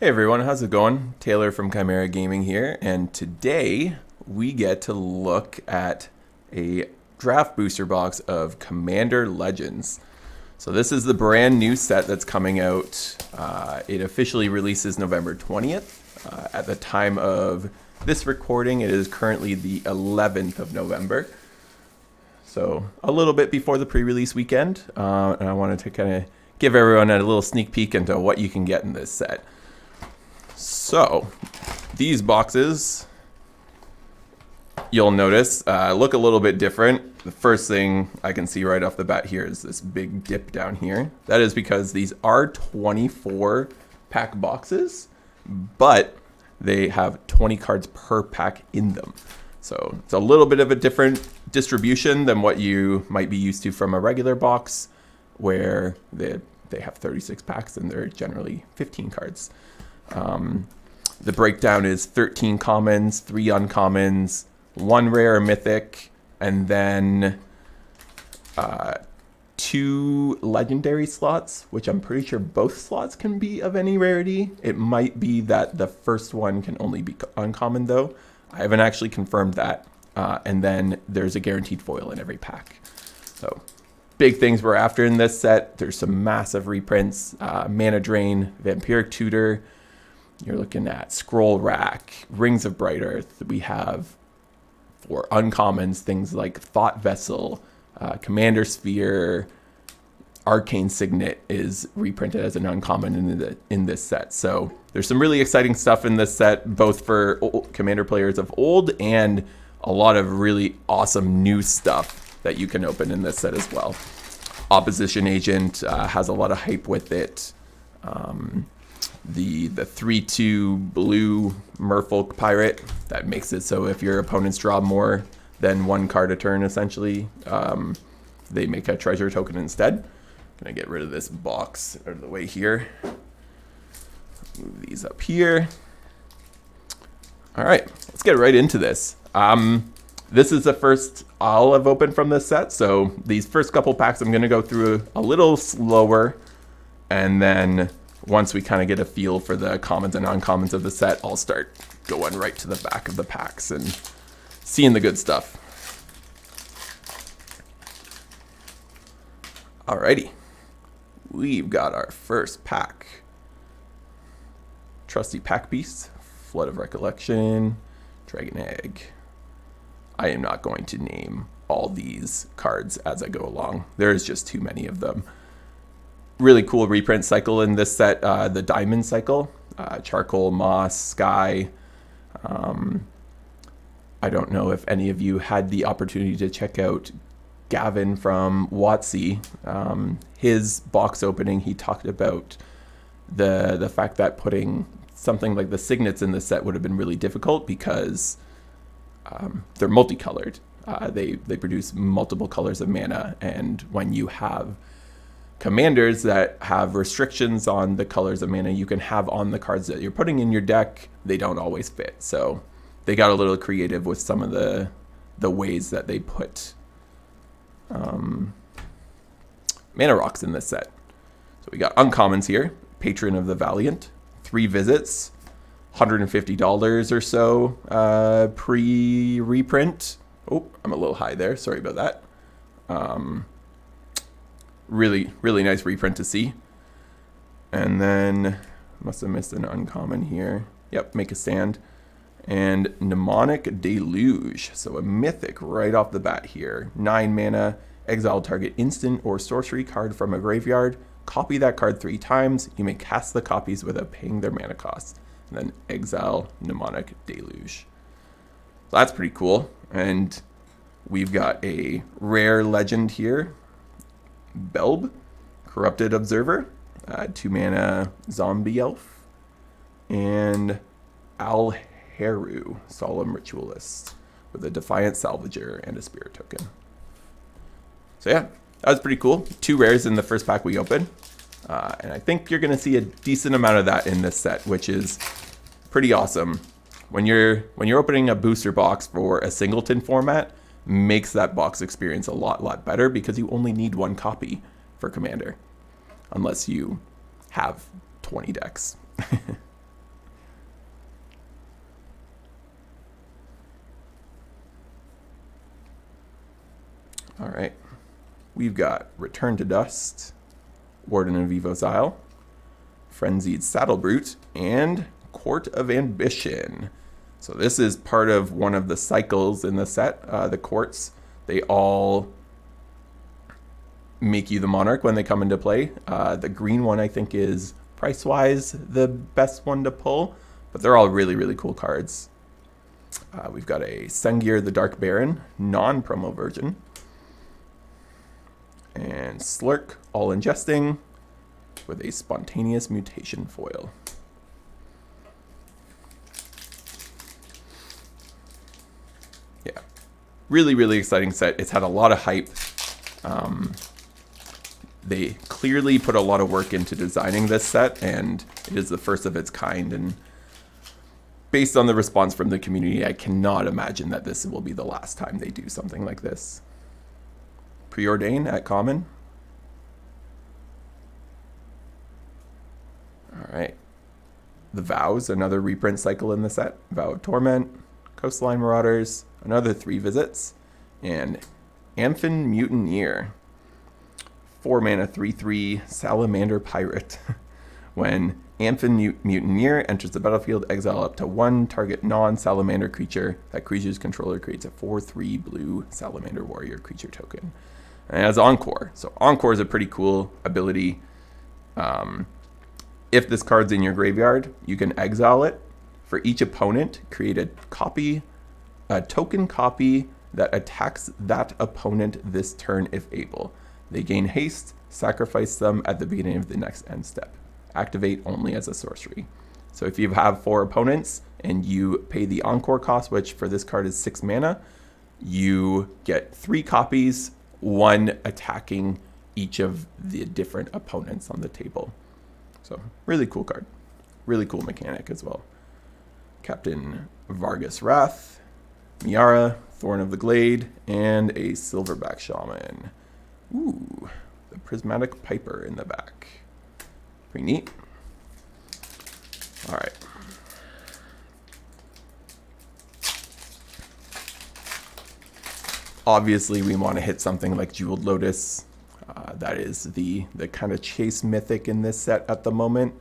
Hey everyone, how's it going? Taylor from Chimera Gaming here, and today we get to look at a draft booster box of Commander Legends. So this is the brand new set that's coming out. It officially releases November 20th. At the time of this recording, it is currently the 11th of November. So a little bit before the pre-release weekend, and I wanted to kind of give everyone a little sneak peek into what you can get in this set. So, these boxes, you'll notice, look a little bit different. The first thing I can see right off the bat here is this big dip down here. That is because these are 24 pack boxes, but they have 20 cards per pack in them. So, it's a little bit of a different distribution than what you might be used to from a regular box, where they have 36 packs and they're generally 15 cards. The breakdown is 13 commons, 3 uncommons, 1 rare or mythic, and then 2 legendary slots, which I'm pretty sure both slots can be of any rarity. It might be that the first one can only be uncommon though. I haven't actually confirmed that. And then there's a guaranteed foil in every pack. So big things we're after in this set. There's some massive reprints, Mana Drain, Vampiric Tutor. You're looking at Scroll Rack, Rings of Bright Earth. We have, for uncommons, things like Thought Vessel, Commander Sphere, Arcane Signet is reprinted as an uncommon in this set. So there's some really exciting stuff in this set, both for Commander players of old and a lot of really awesome new stuff that you can open in this set as well. Opposition Agent has a lot of hype with it. The 3/2 blue Merfolk Pirate, that makes it so if your opponents draw more than 1 card a turn, essentially, they make a treasure token instead. Gonna get rid of this box out of the way here. Move these up here. All right, let's get right into this. This is the first I'll have opened from this set, so these first couple packs I'm gonna go through a little slower, and then once we kind of get a feel for the commons and uncommons of the set, I'll start going right to the back of the packs and seeing the good stuff. Alrighty, we've got our first pack. Trusty Pack Beast, Flood of Recollection, Dragon Egg. I am not going to name all these cards as I go along. There's just too many of them. Really cool reprint cycle in this set, the Diamond Cycle, Charcoal, Moss, Sky. I don't know if any of you had the opportunity to check out Gavin from WotC. His box opening, he talked about the fact that putting something like the Signets in the set would have been really difficult because they're multicolored. They produce multiple colors of mana, and when you have commanders that have restrictions on the colors of mana you can have on the cards that you're putting in your deck, they don't always fit. So they got a little creative with some of the ways that they put mana rocks in this set. So we got uncommons here. Patron of the Valiant, 3 visits, $150 or so pre-reprint. Oh, I'm a little high there. Sorry about that. Really, really nice reprint to see. And then, must have missed an uncommon here. Yep, Make a Stand. And Mnemonic Deluge. So a mythic right off the bat here. 9 mana, exile target instant or sorcery card from a graveyard. Copy that card 3 times. You may cast the copies without paying their mana cost. And then exile Mnemonic Deluge. So that's pretty cool. And we've got a rare legend here. Belb, Corrupted Observer, 2 mana Zombie Elf, and Alheru, Solemn Ritualist, with a Defiant Salvager and a Spirit token. So yeah, that was pretty cool. 2 rares in the first pack we opened, and I think you're going to see a decent amount of that in this set, which is pretty awesome. When you're opening a booster box for a singleton format, makes that box experience a lot better because you only need 1 copy for Commander, unless you have 20 decks. All right. We've got Return to Dust, Warden of Evo's Isle, Frenzied Saddle Brute, and Court of Ambition. So this is part of one of the cycles in the set. The courts, they all make you the monarch when they come into play. The green one, I think, is price-wise the best one to pull, but they're all really, really cool cards. We've got a Sengir the Dark Baron, non-promo version, and Slurk, all ingesting, with a Spontaneous Mutation foil. Yeah, really, really exciting set. It's had a lot of hype. They clearly put a lot of work into designing this set, and it is the first of its kind. And based on the response from the community, I cannot imagine that this will be the last time they do something like this. Preordain at common. All right. The Vows, another reprint cycle in the set. Vow of Torment, Coastline Marauders, another 3 visits, and Amphin Mutineer. 4 mana 3/3 Salamander Pirate. When Amphin Mutineer enters the battlefield, exile up to 1 target non-salamander creature. That creature's controller creates a 4/3 blue Salamander Warrior creature token. And it has Encore. So Encore is a pretty cool ability. If this card's in your graveyard, you can exile it. For each opponent, create a token copy that attacks that opponent this turn if able. They gain haste, sacrifice them at the beginning of the next end step. Activate only as a sorcery. So if you have 4 opponents and you pay the Encore cost, which for this card is 6 mana, you get 3 copies, 1 attacking each of the different opponents on the table. So really cool card. Really cool mechanic as well. Captain Vargas Wrath, Miara, Thorn of the Glade, and a Silverback Shaman. Ooh, the Prismatic Piper in the back. Pretty neat. All right. Obviously, we want to hit something like Jeweled Lotus. That is the kind of chase mythic in this set at the moment.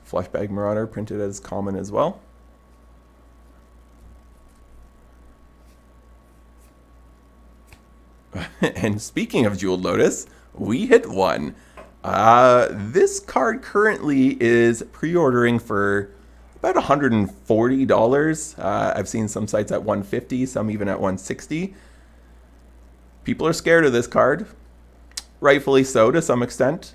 Fleshbag Marauder printed as common as well. And speaking of Jeweled Lotus, we hit one. This card currently is pre-ordering for about $140. I've seen some sites at $150, some even at $160. People are scared of this card, rightfully so to some extent.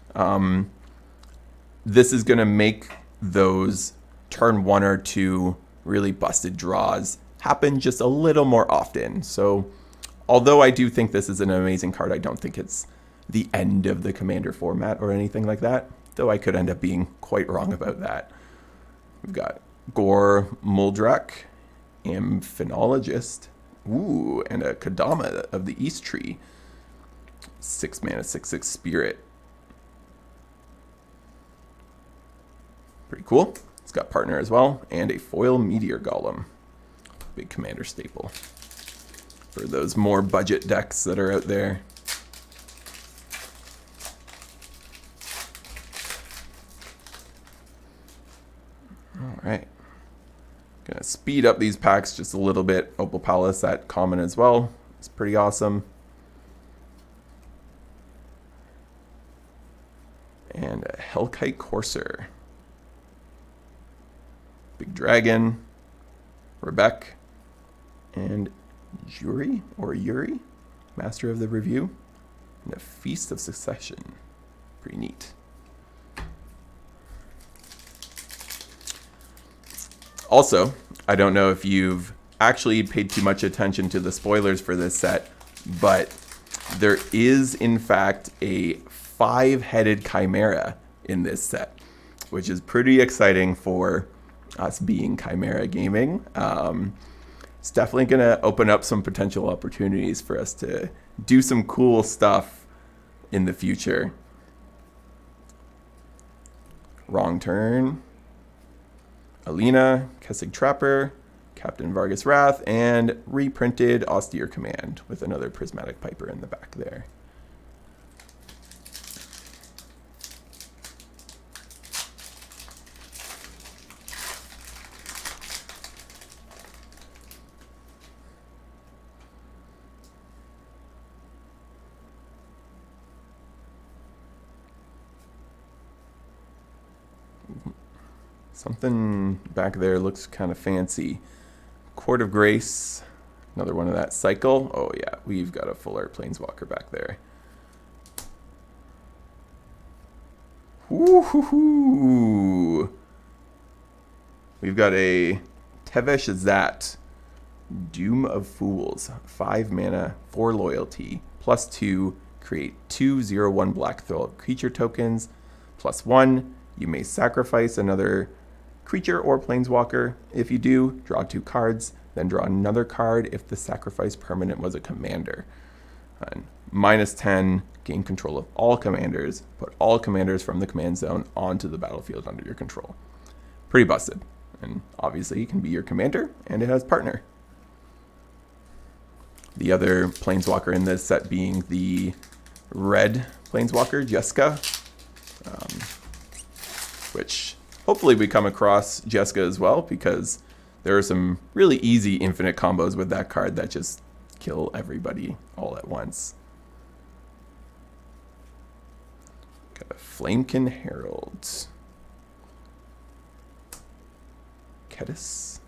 This is going to make those turn 1 or 2 really busted draws happen just a little more often. So although I do think this is an amazing card, I don't think it's the end of the Commander format or anything like that, though I could end up being quite wrong about that. We've got Gore Muldrak, Amphinologist, ooh, and a Kodama of the East Tree. 6 mana, 6/6 Spirit. Pretty cool. It's got Partner as well, and a Foil Meteor Golem. Big Commander staple for those more budget decks that are out there. All right. Gonna speed up these packs just a little bit. Opal Palace at common as well. It's pretty awesome. And a Hellkite Courser. Big Dragon. Rebek. And Yuri, Master of the Review. And a Feast of Succession. Pretty neat. Also, I don't know if you've actually paid too much attention to the spoilers for this set, but there is, in fact, a 5-headed Chimera in this set, which is pretty exciting for us being Chimera Gaming. It's definitely going to open up some potential opportunities for us to do some cool stuff in the future. Wrong Turn. Alina, Kessig Trapper, Captain Vargas Wrath, and reprinted Austere Command with another Prismatic Piper in the back there. Something back there looks kind of fancy. Court of Grace, another one of that cycle. Oh yeah, we've got a full art Planeswalker back there. Woo-hoo-hoo. We've got a Tevesh Zat, Doom of Fools, 5 mana, 4 loyalty, +2, create 2/0/1 black throw creature tokens, +1. You may sacrifice another creature or planeswalker. If you do, draw 2 cards, then draw another card if the sacrifice permanent was a commander. And -10, gain control of all commanders. Put all commanders from the command zone onto the battlefield under your control. Pretty busted. And obviously it can be your commander, and it has partner. The other planeswalker in this set being the red planeswalker, Jessica, which hopefully we come across Jessica as well, because there are some really easy infinite combos with that card that just kill everybody all at once. Got a Flamekin Herald. Kedis.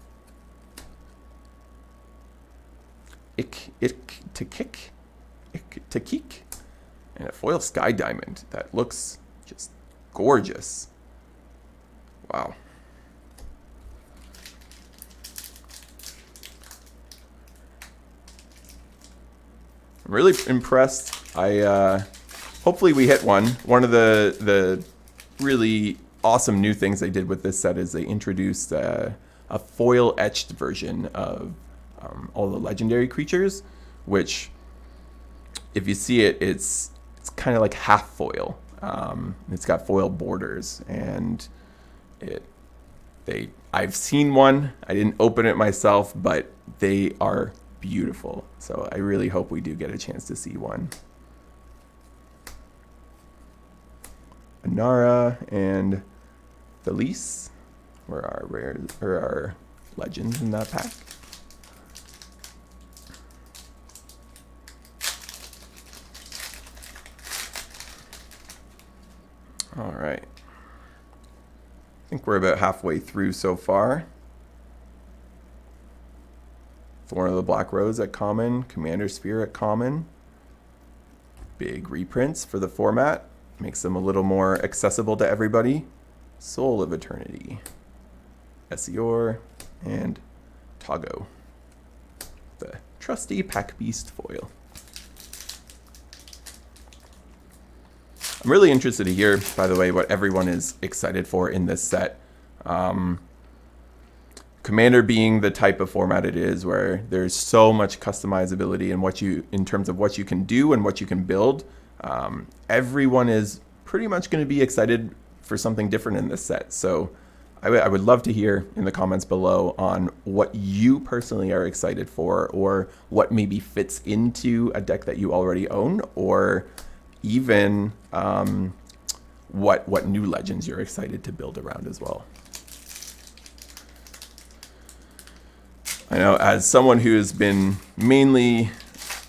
Takik. And a foil Sky Diamond that looks just gorgeous. Wow. I'm really impressed. Hopefully we hit one. One of the really awesome new things they did with this set is they introduced a foil-etched version of all the legendary creatures, which, if you see it, it's kind of like half foil. It's got foil borders, and I've seen one. I didn't open it myself, but they are beautiful. So I really hope we do get a chance to see one. Anara and Felice were our rares, or our legends in that pack. All right. I think we're about halfway through so far. Thorn of the Black Rose at common, Commander Sphere at common. Big reprints for the format. Makes them a little more accessible to everybody. Soul of Eternity, Essior, and Togo. The trusty Pack Beast foil. I'm really interested to hear, by the way, what everyone is excited for in this set. Commander being the type of format it is, where there's so much customizability in terms of what you can do and what you can build. Everyone is pretty much going to be excited for something different in this set. So I would love to hear in the comments below on what you personally are excited for, or what maybe fits into a deck that you already own, or even what new legends you're excited to build around as well. I know, as someone who has been mainly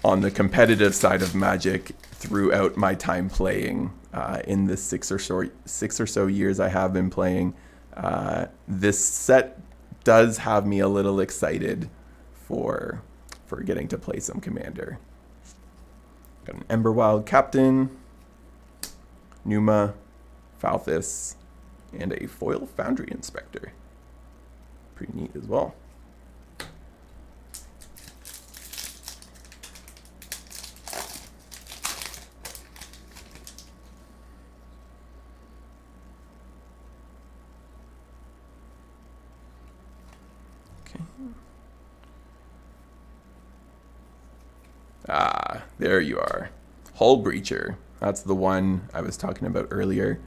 on the competitive side of Magic throughout my time playing, in the six or so years I have been playing, this set does have me a little excited for getting to play some Commander. Got an Emberwild Captain, Numa, Falthus, and a Foil Foundry Inspector. Pretty neat as well. Ah, there you are. Hull Breacher. That's the one I was talking about earlier.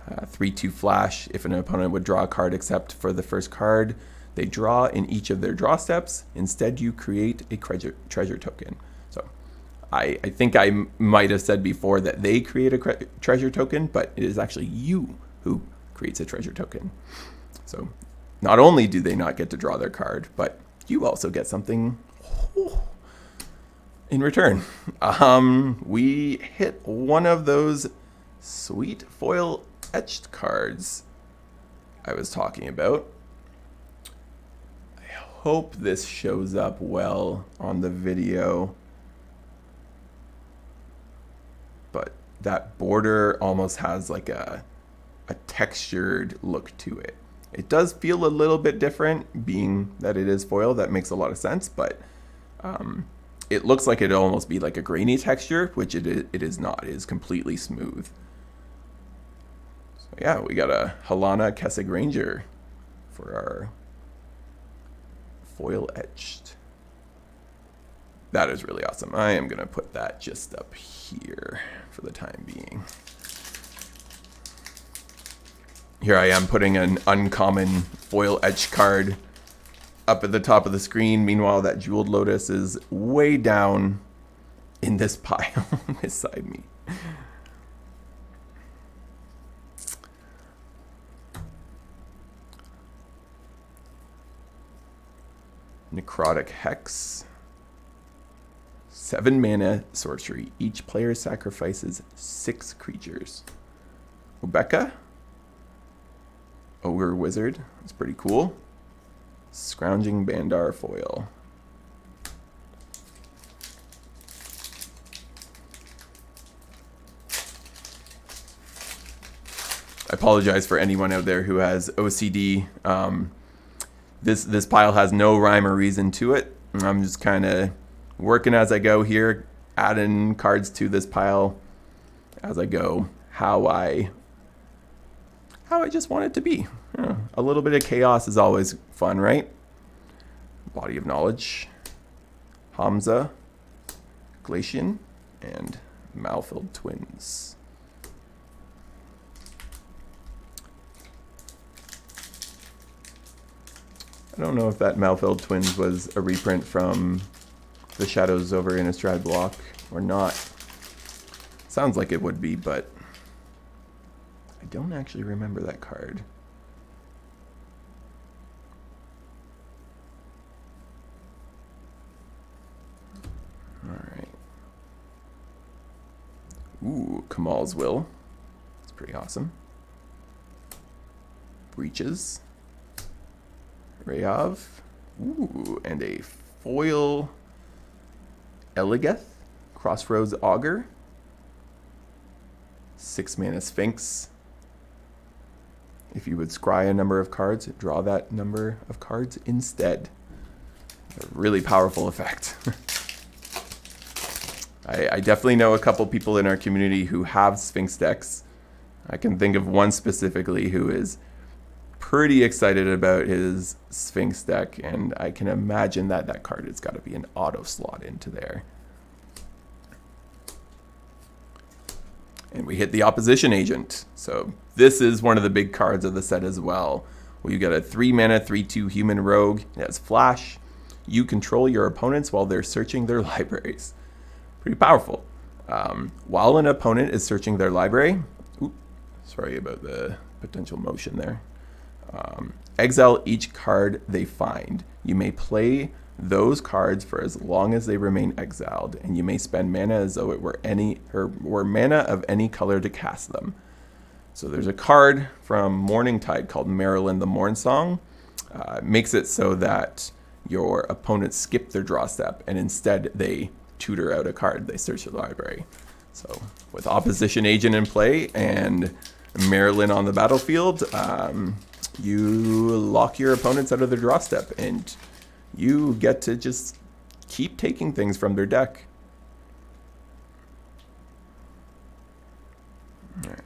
3/2 flash. If an opponent would draw a card except for the first card, they draw in each of their draw steps. Instead, you create a treasure token. So I think I might have said before that they create a treasure token, but it is actually you who creates a treasure token. So not only do they not get to draw their card, but you also get something in return. We hit one of those sweet foil-etched cards I was talking about. I hope this shows up well on the video. But that border almost has like a textured look to it. It does feel a little bit different, being that it is foil. That makes a lot of sense, but it looks like it'd almost be like a grainy texture, which it is not. It is completely smooth. So yeah, we got a Halana Kessig Ranger for our foil-etched. That is really awesome. I am going to put that just up here for the time being. Here I am putting an uncommon foil-etched card up at the top of the screen. Meanwhile, that Jeweled Lotus is way down in this pile beside me. Necrotic Hex. 7 mana sorcery. Each player sacrifices 6 creatures. Ubeka. Ogre Wizard. That's pretty cool. Scrounging Bandar foil. I apologize for anyone out there who has OCD. This pile has no rhyme or reason to it. I'm just kind of working as I go here, adding cards to this pile as I go, how I just want it to be. Yeah, a little bit of chaos is always fun, right? Body of Knowledge, Hamza, Glacian, and Malfilled Twins. I don't know if that Malfilled Twins was a reprint from the Shadows over Innistrad block or not. Sounds like it would be, but I don't actually remember that card. Alright. Ooh, Kamal's Will. That's pretty awesome. Breaches. Rayav. Ooh, and a foil Eligeth. Crossroads Augur. 6 mana Sphinx. If you would scry a number of cards, draw that number of cards instead. A really powerful effect. I definitely know a couple people in our community who have Sphinx decks. I can think of one specifically who is pretty excited about his Sphinx deck, and I can imagine that that card has got to be an auto slot into there. And we hit the Opposition Agent. So this is one of the big cards of the set as well. Well, you got a 3 mana, 3/2 human rogue. It has flash. You control your opponents while they're searching their libraries. Pretty powerful. While an opponent is searching their library, sorry about the potential motion there. Exile each card they find. You may play those cards for as long as they remain exiled, and you may spend mana as though it were mana of any color to cast them. So there's a card from Morningtide called Marilyn the Mourn Song. Makes it so that your opponents skip their draw step, and instead they tutor out a card. They search the library. So with Opposition Agent in play and Marilyn on the battlefield, you lock your opponents out of their draw step, and you get to just keep taking things from their deck. All right.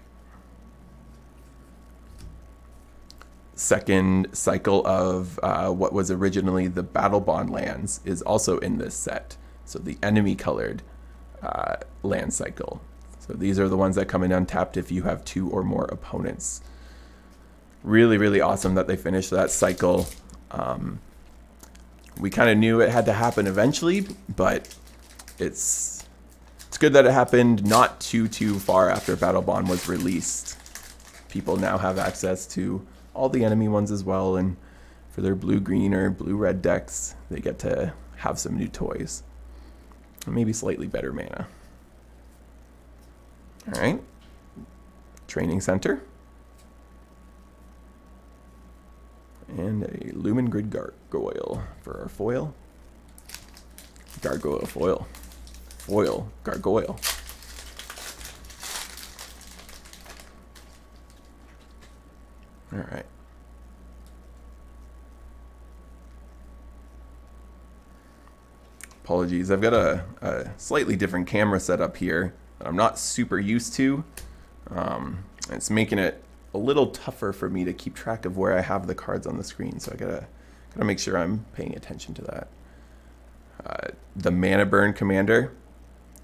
Second cycle of what was originally the Battle Bond lands is also in this set. So the enemy colored land cycle. So these are the ones that come in untapped if you have 2 or more opponents. Really, really awesome that they finished that cycle We kind of knew it had to happen eventually, but it's good that it happened not too far after Battle Bond was released. People now have access to all the enemy ones as well, and for their blue-green or blue-red decks, they get to have some new toys. Maybe slightly better mana. All right. Training Center. And a Lumen Grid Gargoyle for our foil. Gargoyle foil. Foil Gargoyle. All right. Apologies, I've got a slightly different camera setup here that I'm not super used to. It's making it a little tougher for me to keep track of where I have the cards on the screen, so I gotta make sure I'm paying attention to that. The Mana Burn Commander,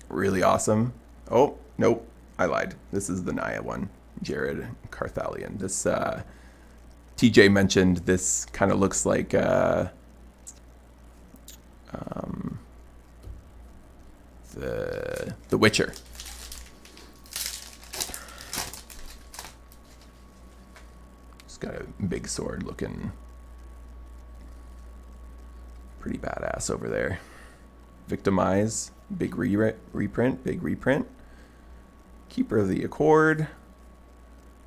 really awesome. Oh, nope, I lied. This is the Naya one, Jared Carthalion. This, TJ mentioned this kind of looks like the Witcher. It's got a big sword looking pretty badass over there. Victimize, big reprint. Keeper of the Accord.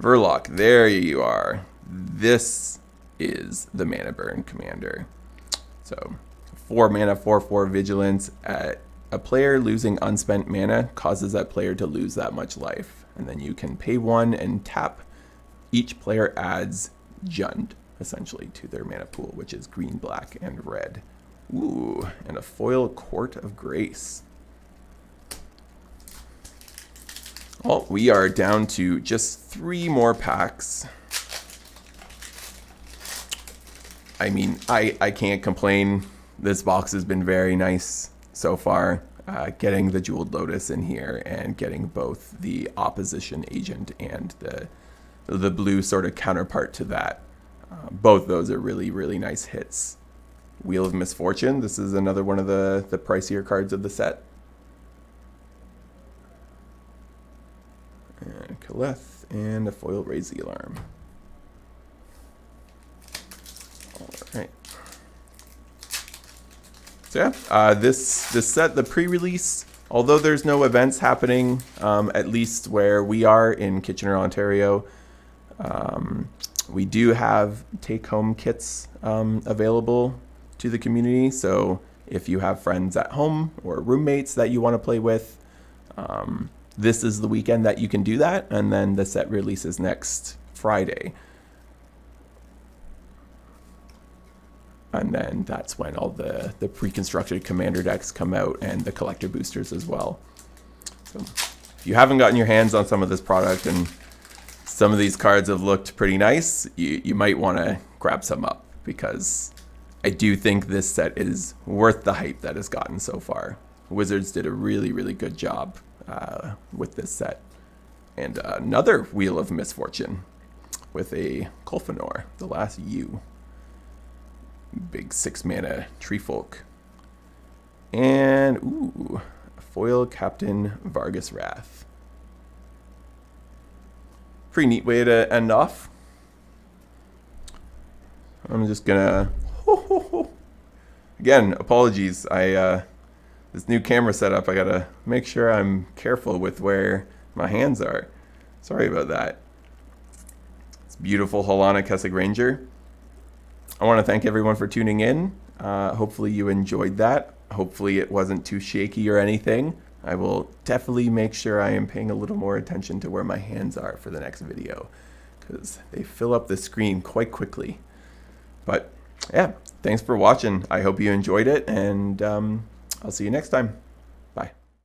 Verloc, there you are. This is the Mana Burn Commander. So 4 mana, 4/4 vigilance. A player losing unspent mana causes that player to lose that much life. And then you can pay 1 and tap. Each player adds Jund, essentially, to their mana pool, which is green, black, and red. Ooh, and a foil Court of Grace. Well, we are down to just 3 more packs. I mean, I can't complain. This box has been very nice so far. Getting the Jeweled Lotus in here and getting both the opposition agent and the blue sort of counterpart to that. Both those are really, really nice hits. Wheel of Misfortune. This is another one of the pricier cards of the set. And Kaleth and a foil Raise the Alarm. All right. So yeah, this set, the pre-release, although there's no events happening, at least where we are in Kitchener, Ontario, we do have take-home kits available to the community. So if you have friends at home or roommates that you want to play with, this is the weekend that you can do that. And then the set releases next Friday. And then that's when all the pre-constructed commander decks come out and the collector boosters as well. So if you haven't gotten your hands on some of this product and some of these cards have looked pretty nice, you might want to grab some up, because I do think this set is worth the hype that it's gotten so far. Wizards did a really, really good job with this set. And another Wheel of Misfortune with a Kolfanor, the last U. Big 6 mana Tree Folk. And, ooh, foil Captain Vargas Wrath. Pretty neat way to end off. I'm just gonna, again, apologies. This new camera setup, I gotta make sure I'm careful with where my hands are. Sorry about that. It's beautiful Halana Kessig Ranger. I want to thank everyone for tuning in. Hopefully you enjoyed that. Hopefully it wasn't too shaky or anything. I will definitely make sure I am paying a little more attention to where my hands are for the next video, because they fill up the screen quite quickly. But yeah, thanks for watching. I hope you enjoyed it, and I'll see you next time.